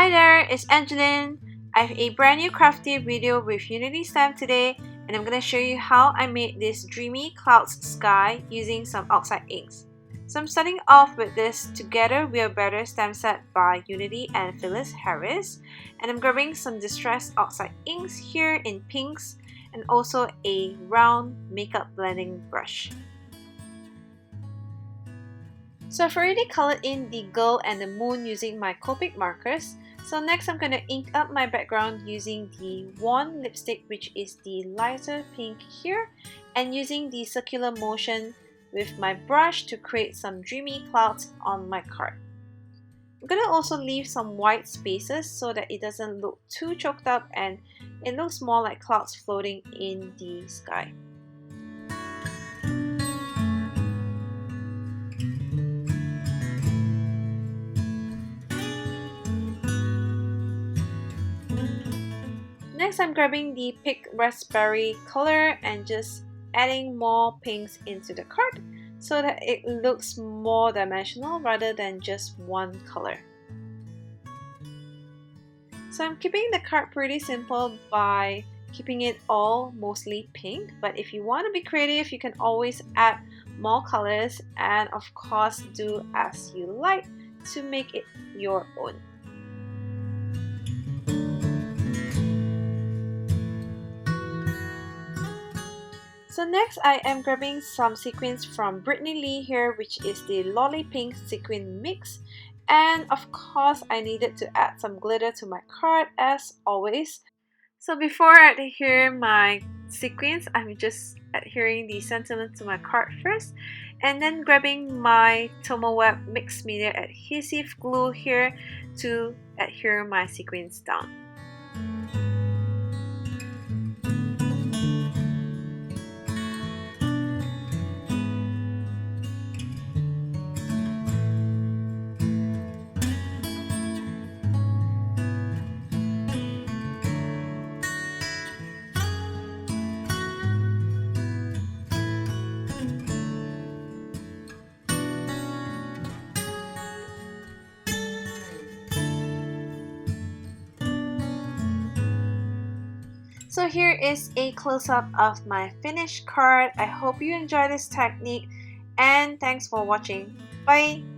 Hi there, it's Angeline. I have a brand new crafty video with Unity stamp today, and I'm going to show you how I made this dreamy clouds sky using some Oxide inks. So I'm starting off with this Together We Are Better stamp set by Unity and Phyllis Harris, and I'm grabbing some distressed Oxide inks here in pinks and also a round makeup blending brush. So I've already colored in the girl and the moon using my Copic markers. So next I'm going to ink up my background using the Wand lipstick, which is the lighter pink here, and using the circular motion with my brush to create some dreamy clouds on my card. I'm going to also leave some white spaces so that it doesn't look too choked up and it looks more like clouds floating in the sky. Next, I'm grabbing the Pink Raspberry color and just adding more pinks into the card so that it looks more dimensional rather than just one color. So I'm keeping the card pretty simple by keeping it all mostly pink, but if you want to be creative, you can always add more colors and of course do as you like to make it your own. So next I am grabbing some sequins from Brittany Lee here, which is the Lolly Pink Sequin Mix, and of course I needed to add some glitter to my card as always. So before I adhere my sequins, I'm just adhering the sentiment to my card first, and then grabbing my Tomoweb Mixed Media Adhesive Glue here to adhere my sequins down. So here is a close-up of my finished card. I hope you enjoy this technique and thanks for watching. Bye!